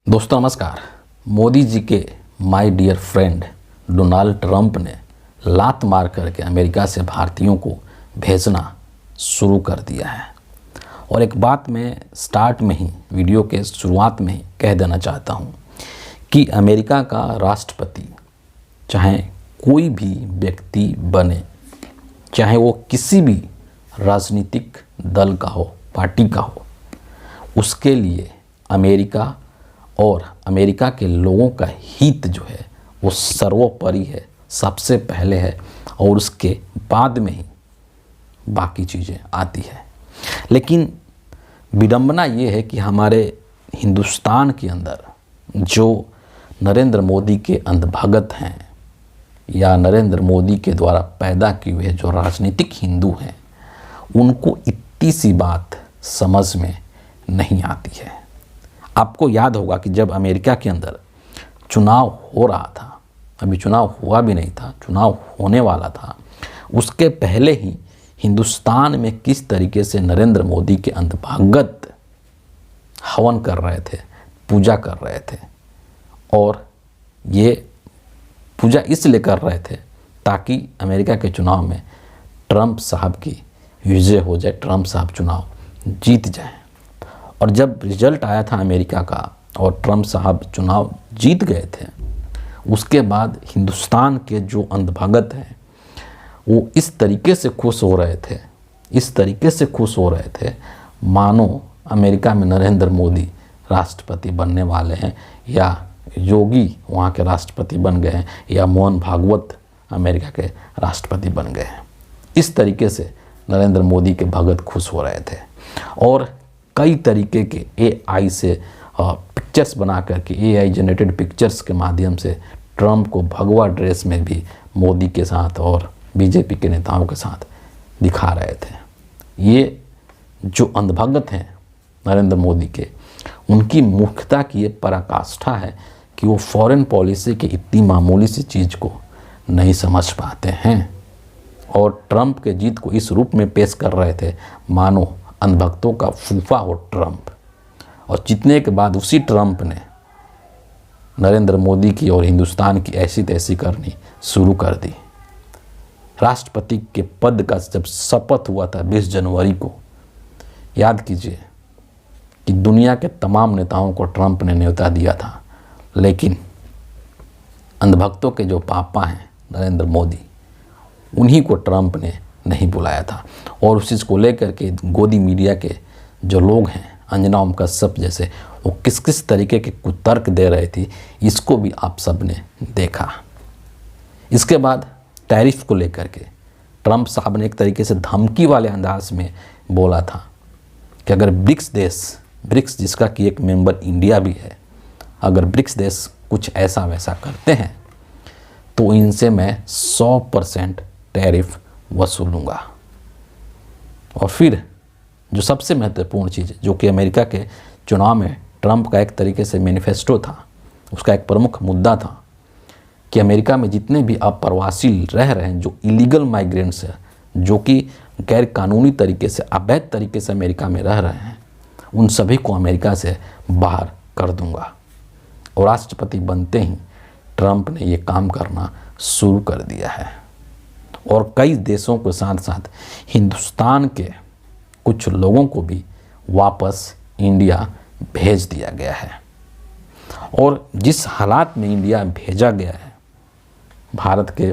दोस्तों नमस्कार। मोदी जी के my dear friend Donald Trump ने लात मार करके अमेरिका से भारतीयों को भेजना शुरू कर दिया है। और एक बात मैं स्टार्ट में ही वीडियो के शुरुआत में ही कह देना चाहता हूँ कि अमेरिका का राष्ट्रपति चाहे कोई भी व्यक्ति बने, चाहे वो किसी भी राजनीतिक दल का हो, पार्टी का हो, उसके लिए अमेरिका और अमेरिका के लोगों का हित जो है वो सर्वोपरि है, सबसे पहले है, और उसके बाद में ही बाकी चीज़ें आती है। लेकिन विडंबना ये है कि हमारे हिंदुस्तान के अंदर जो नरेंद्र मोदी के अंधभगत हैं या नरेंद्र मोदी के द्वारा पैदा किए हुए जो राजनीतिक हिंदू हैं, उनको इतनी सी बात समझ में नहीं आती है। आपको याद होगा कि जब अमेरिका के अंदर चुनाव हो रहा था, अभी चुनाव हुआ भी नहीं था, चुनाव होने वाला था, उसके पहले ही हिंदुस्तान में किस तरीके से नरेंद्र मोदी के अंधभगत हवन कर रहे थे, पूजा कर रहे थे। और ये पूजा इसलिए कर रहे थे ताकि अमेरिका के चुनाव में ट्रंप साहब की विजय हो जाए, ट्रंप साहब चुनाव जीत जाए। और जब रिजल्ट आया था अमेरिका का और ट्रंप साहब चुनाव जीत गए थे, उसके बाद हिंदुस्तान के जो अंधभगत हैं वो इस तरीके से खुश हो रहे थे, इस तरीके से खुश हो रहे थे मानो अमेरिका में नरेंद्र मोदी राष्ट्रपति बनने वाले हैं, या योगी वहाँ के राष्ट्रपति बन गए हैं, या मोहन भागवत अमेरिका के राष्ट्रपति बन गए हैं। इस तरीके से नरेंद्र मोदी के भगत खुश हो रहे थे। और कई तरीके के एआई से पिक्चर्स बना करके, एआई जनरेटेड पिक्चर्स के माध्यम से ट्रंप को भगवा ड्रेस में भी मोदी के साथ और बीजेपी के नेताओं के साथ दिखा रहे थे। ये जो अंधभगत हैं नरेंद्र मोदी के, उनकी मूर्खता की ये पराकाष्ठा है कि वो फॉरेन पॉलिसी की इतनी मामूली सी चीज़ को नहीं समझ पाते हैं और ट्रंप के जीत को इस रूप में पेश कर रहे थे मानो अंधभक्तों का फूफा हो ट्रंप। और जीतने के बाद उसी ट्रंप ने नरेंद्र मोदी की और हिंदुस्तान की ऐसी तैसी करनी शुरू कर दी। राष्ट्रपति के पद का जब शपथ हुआ था 20 जनवरी को, याद कीजिए कि दुनिया के तमाम नेताओं को ट्रंप ने न्योता दिया था, लेकिन अंधभक्तों के जो पापा हैं नरेंद्र मोदी, उन्हीं को ट्रंप ने नहीं बुलाया था। और उस चीज़ को लेकर के गोदी मीडिया के जो लोग हैं, अंजना ओम कश्यप जैसे, वो किस किस तरीके के कुतर्क दे रहे थी, इसको भी आप सब ने देखा। इसके बाद टैरिफ को लेकर के ट्रंप साहब ने एक तरीके से धमकी वाले अंदाज में बोला था कि अगर ब्रिक्स जिसका कि एक मेंबर इंडिया भी है, अगर ब्रिक्स देश कुछ ऐसा वैसा करते हैं तो इनसे मैं 100% टैरिफ वसूलूंगा। और फिर जो सबसे महत्वपूर्ण चीज़, जो कि अमेरिका के चुनाव में ट्रंप का एक तरीके से मैनिफेस्टो था, उसका एक प्रमुख मुद्दा था कि अमेरिका में जितने भी अप्रवासी रह रहे हैं, जो इलीगल माइग्रेंट्स हैं, जो कि गैर कानूनी तरीके से, अवैध तरीके से अमेरिका में रह रहे हैं, उन सभी को अमेरिका से बाहर कर दूंगा। और राष्ट्रपति बनते ही ट्रंप ने ये काम करना शुरू कर दिया है। और कई देशों के साथ साथ हिंदुस्तान के कुछ लोगों को भी वापस इंडिया भेज दिया गया है। और जिस हालात में इंडिया भेजा गया है, भारत के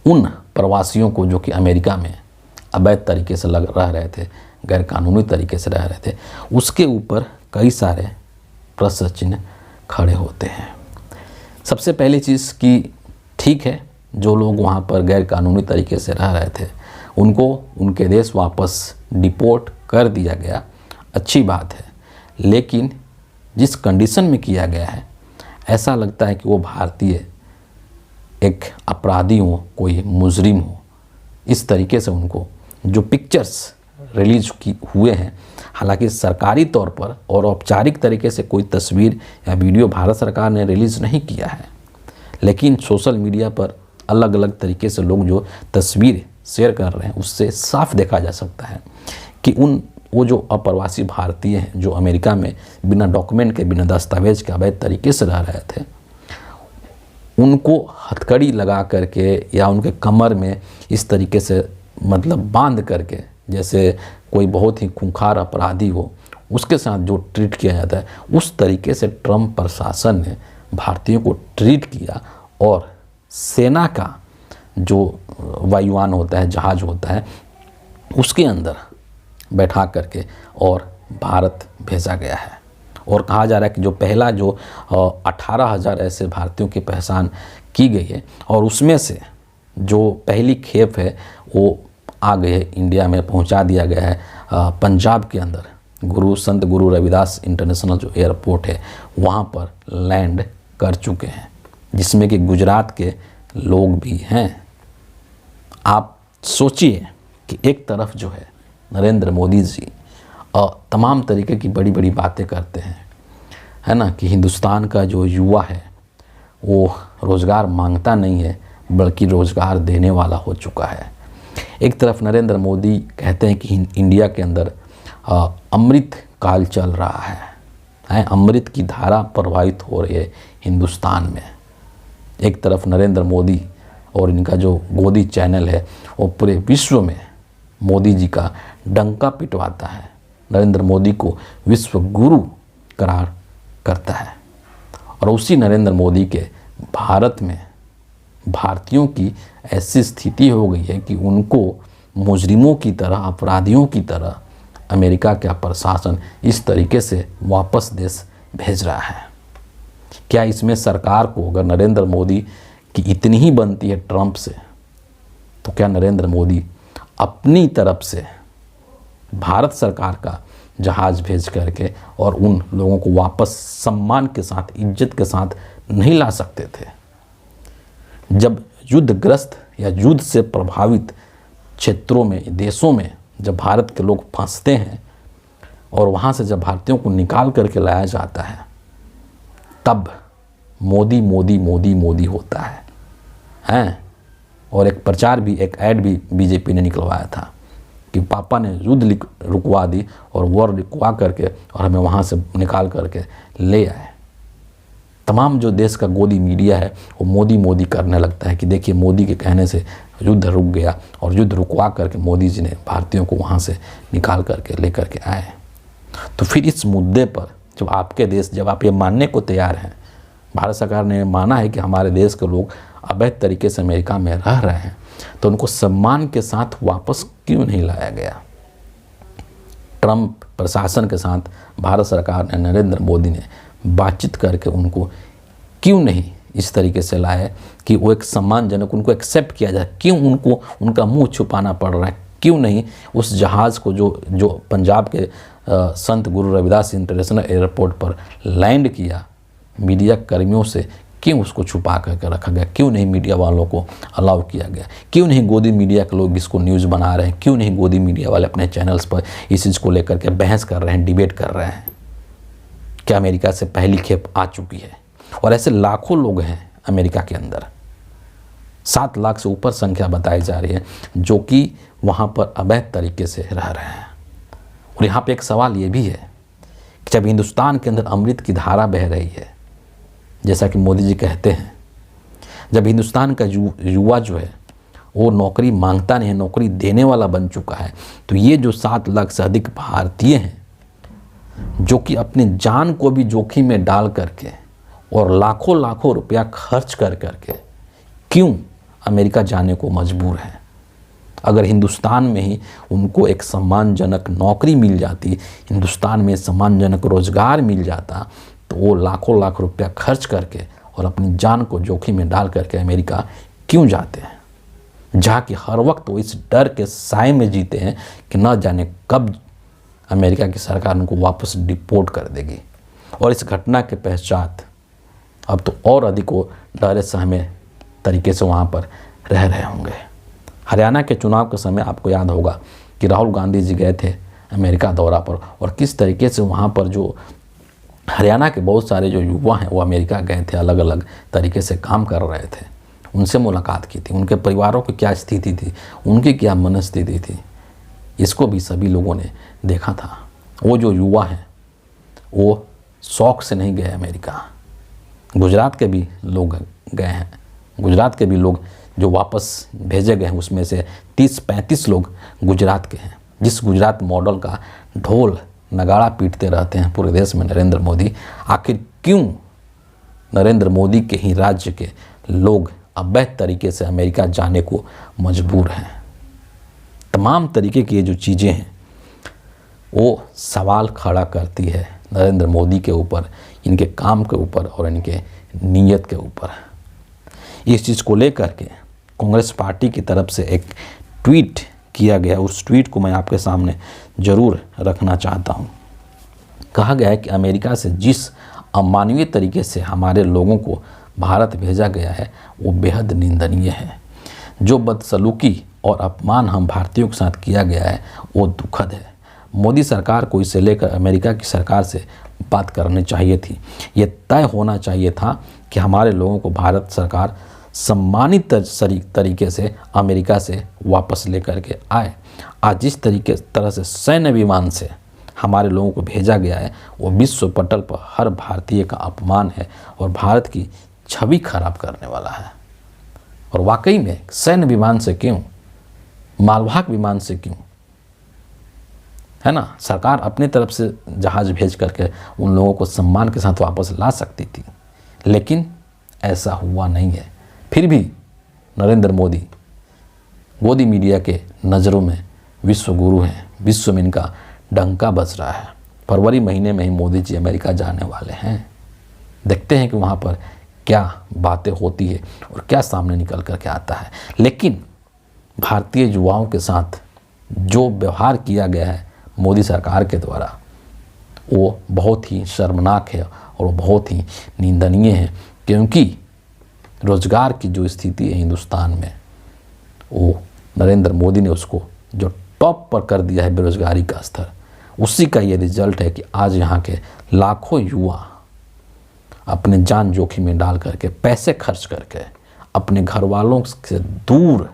उन प्रवासियों को जो कि अमेरिका में अवैध तरीके से रह रहे थे, गैर कानूनी तरीके से रह रहे थे, उसके ऊपर कई सारे प्रश्न चिन्ह खड़े होते हैं। सबसे पहली चीज़ कि ठीक है, जो लोग वहाँ पर गैर कानूनी तरीके से रह रहे थे उनको उनके देश वापस डिपोर्ट कर दिया गया, अच्छी बात है। लेकिन जिस कंडीशन में किया गया है, ऐसा लगता है कि वो भारतीय एक अपराधी हो, कोई मुजरिम हो। इस तरीके से उनको जो पिक्चर्स रिलीज हुए हैं, हालांकि सरकारी तौर पर और औपचारिक तरीके से कोई तस्वीर या वीडियो भारत सरकार ने रिलीज़ नहीं किया है, लेकिन सोशल मीडिया पर अलग अलग तरीके से लोग जो तस्वीर शेयर कर रहे हैं, उससे साफ देखा जा सकता है कि उन वो जो अप्रवासी भारतीय हैं जो अमेरिका में बिना डॉक्यूमेंट के, बिना दस्तावेज के अवैध तरीके से रह रहे थे, उनको हथकड़ी लगा करके या उनके कमर में इस तरीके से मतलब बांध करके, जैसे कोई बहुत ही खूंखार अपराधी हो उसके साथ जो ट्रीट किया जाता है, उस तरीके से ट्रंप प्रशासन ने भारतीयों को ट्रीट किया। और सेना का जो वायुयान होता है, जहाज़ होता है, उसके अंदर बैठा करके और भारत भेजा गया है। और कहा जा रहा है कि जो पहला जो 18,000 ऐसे भारतीयों की पहचान की गई है, और उसमें से जो पहली खेप है वो आ गए इंडिया में, पहुंचा दिया गया है पंजाब के अंदर संत गुरु रविदास इंटरनेशनल जो एयरपोर्ट है वहाँ पर लैंड कर चुके हैं, जिसमें कि गुजरात के लोग भी हैं। आप सोचिए कि एक तरफ जो है नरेंद्र मोदी जी तमाम तरीके की बड़ी बड़ी बातें करते हैं, है ना, कि हिंदुस्तान का जो युवा है वो रोज़गार मांगता नहीं है बल्कि रोज़गार देने वाला हो चुका है। एक तरफ नरेंद्र मोदी कहते हैं कि इंडिया के अंदर अमृत काल चल रहा है, अमृत की धारा प्रवाहित हो रही है हिंदुस्तान में। एक तरफ नरेंद्र मोदी और इनका जो गोदी चैनल है वो पूरे विश्व में मोदी जी का डंका पिटवाता है, नरेंद्र मोदी को विश्व गुरु करार करता है। और उसी नरेंद्र मोदी के भारत में भारतीयों की ऐसी स्थिति हो गई है कि उनको मुजरिमों की तरह, अपराधियों की तरह अमेरिका का प्रशासन इस तरीके से वापस देश भेज रहा है। क्या इसमें सरकार को, अगर नरेंद्र मोदी की इतनी ही बनती है ट्रंप से, तो क्या नरेंद्र मोदी अपनी तरफ से भारत सरकार का जहाज़ भेज करके और उन लोगों को वापस सम्मान के साथ, इज्जत के साथ नहीं ला सकते थे? जब युद्धग्रस्त या युद्ध से प्रभावित क्षेत्रों में, देशों में जब भारत के लोग फंसते हैं और वहाँ से जब भारतीयों को निकाल करके लाया जाता है, तब मोदी मोदी मोदी मोदी होता है। और एक प्रचार भी, एक ऐड भी बीजेपी ने निकलवाया था कि पापा ने युद्ध रुकवा दी और वॉर रुकवा करके और हमें वहाँ से निकाल करके ले आए। तमाम जो देश का गोदी मीडिया है वो मोदी मोदी करने लगता है कि देखिए मोदी के कहने से युद्ध रुक गया, और युद्ध रुकवा करके मोदी जी ने भारतीयों को वहाँ से निकाल करके ले करके आए। तो फिर इस मुद्दे पर जब आपके देश, जब आप ये मानने को तैयार हैं, भारत सरकार ने माना है कि हमारे देश के लोग अवैध तरीके से अमेरिका में रह रहे हैं, तो उनको सम्मान के साथ वापस क्यों नहीं लाया गया? ट्रंप प्रशासन के साथ भारत सरकार ने, नरेंद्र मोदी ने बातचीत करके उनको क्यों नहीं इस तरीके से लाए कि वो एक सम्मानजनक उनको एक्सेप्ट किया जाए? क्यों उनको उनका मुंह छुपाना पड़ रहा है? क्यों नहीं उस जहाज़ को जो पंजाब के संत गुरु रविदास इंटरनेशनल एयरपोर्ट पर लैंड किया, मीडिया कर्मियों से क्यों उसको छुपा करके रखा गया? क्यों नहीं मीडिया वालों को अलाउ किया गया? क्यों नहीं गोदी मीडिया के लोग इसको न्यूज़ बना रहे हैं? क्यों नहीं गोदी मीडिया वाले अपने चैनल्स पर इस चीज़ को लेकर के बहस कर रहे हैं, डिबेट कर रहे हैं? क्या अमेरिका से पहली खेप आ चुकी है? और ऐसे लाखों लोग हैं अमेरिका के अंदर, 7 लाख से ऊपर संख्या बताई जा रही है जो कि वहाँ पर अवैध तरीके से रह रहे हैं। और यहाँ पे एक सवाल ये भी है कि जब हिंदुस्तान के अंदर अमृत की धारा बह रही है, जैसा कि मोदी जी कहते हैं, जब हिंदुस्तान का युवा जो है वो नौकरी मांगता नहीं है, नौकरी देने वाला बन चुका है, तो ये जो 7 लाख से अधिक भारतीय हैं जो कि अपनी जान को भी जोखिम में डाल करके और लाखों लाखों रुपया खर्च कर करके क्यों अमेरिका जाने को मजबूर हैं? अगर हिंदुस्तान में ही उनको एक सम्मानजनक नौकरी मिल जाती, हिंदुस्तान में सम्मानजनक रोजगार मिल जाता, तो वो लाखों लाख रुपया खर्च करके और अपनी जान को जोखिम में डाल करके अमेरिका क्यों जाते हैं, जहाँ कि हर वक्त वो इस डर के साए में जीते हैं कि न जाने कब अमेरिका की सरकार उनको वापस डिपोर्ट कर देगी। और इस घटना के पश्चात अब तो और अधिक वो डरे सहमे तरीके से वहाँ पर रह रहे होंगे। हरियाणा के चुनाव के समय आपको याद होगा कि राहुल गांधी जी गए थे अमेरिका दौरा पर, और किस तरीके से वहाँ पर जो हरियाणा के बहुत सारे जो युवा हैं वो अमेरिका गए थे, अलग अलग तरीके से काम कर रहे थे, उनसे मुलाकात की थी, उनके परिवारों की क्या स्थिति थी, उनकी क्या मनस्थिति थी, इसको भी सभी लोगों ने देखा था। वो जो युवा हैं वो शौक से नहीं गए अमेरिका। गुजरात के भी लोग गए हैं, गुजरात के भी लोग जो वापस भेजे गए हैं उसमें से 30-35 लोग गुजरात के हैं। जिस गुजरात मॉडल का ढोल नगाड़ा पीटते रहते हैं पूरे देश में नरेंद्र मोदी, आखिर क्यों नरेंद्र मोदी के ही राज्य के लोग अवैध तरीके से अमेरिका जाने को मजबूर हैं? तमाम तरीके की ये जो चीज़ें हैं वो सवाल खड़ा करती है नरेंद्र मोदी के ऊपर, इनके काम के ऊपर और इनके नीयत के ऊपर। इस चीज़ को लेकर के कांग्रेस पार्टी की तरफ से एक ट्वीट किया गया, उस ट्वीट को मैं आपके सामने ज़रूर रखना चाहता हूँ। कहा गया है कि अमेरिका से जिस अमानवीय तरीके से हमारे लोगों को भारत भेजा गया है वो बेहद निंदनीय है। जो बदसलूकी और अपमान हम भारतीयों के साथ किया गया है वो दुखद है। मोदी सरकार को इसे लेकर अमेरिका की सरकार से बात करनी चाहिए थी। ये तय होना चाहिए था कि हमारे लोगों को भारत सरकार सम्मानित तरीके से अमेरिका से वापस लेकर के आए। आज जिस तरह से सैन्य विमान से हमारे लोगों को भेजा गया है वो विश्व पटल पर हर भारतीय का अपमान है और भारत की छवि खराब करने वाला है। और वाकई में सैन्य विमान से क्यों, मालवाहक विमान से क्यों, है ना? सरकार अपनी तरफ से जहाज़ भेज करके उन लोगों को सम्मान के साथ वापस ला सकती थी, लेकिन ऐसा हुआ नहीं है। फिर भी नरेंद्र मोदी मीडिया के नज़रों में विश्व गुरु हैं, विश्व में इनका डंका बज रहा है। फरवरी महीने में ही मोदी जी अमेरिका जाने वाले हैं। देखते हैं कि वहाँ पर क्या बातें होती है और क्या सामने निकल कर के आता है। लेकिन भारतीय युवाओं के साथ जो व्यवहार किया गया है मोदी सरकार के द्वारा वो बहुत ही शर्मनाक है और वो बहुत ही निंदनीय है, क्योंकि रोज़गार की जो स्थिति है हिंदुस्तान में वो नरेंद्र मोदी ने उसको जो टॉप पर कर दिया है बेरोज़गारी का स्तर, उसी का ये रिजल्ट है कि आज यहाँ के लाखों युवा अपने जान जोखिम में डाल करके पैसे खर्च करके अपने घर वालों से दूर,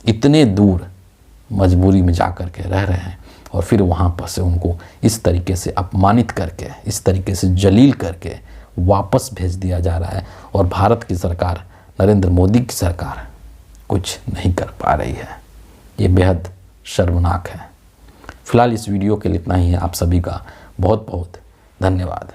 इतने दूर मजबूरी में जा कर के रह रहे हैं और फिर वहाँ पर से उनको इस तरीके से अपमानित करके, इस तरीके से जलील करके वापस भेज दिया जा रहा है। और भारत की सरकार, नरेंद्र मोदी की सरकार कुछ नहीं कर पा रही है। ये बेहद शर्मनाक है। फिलहाल इस वीडियो के लिए इतना ही है। आप सभी का बहुत बहुत धन्यवाद।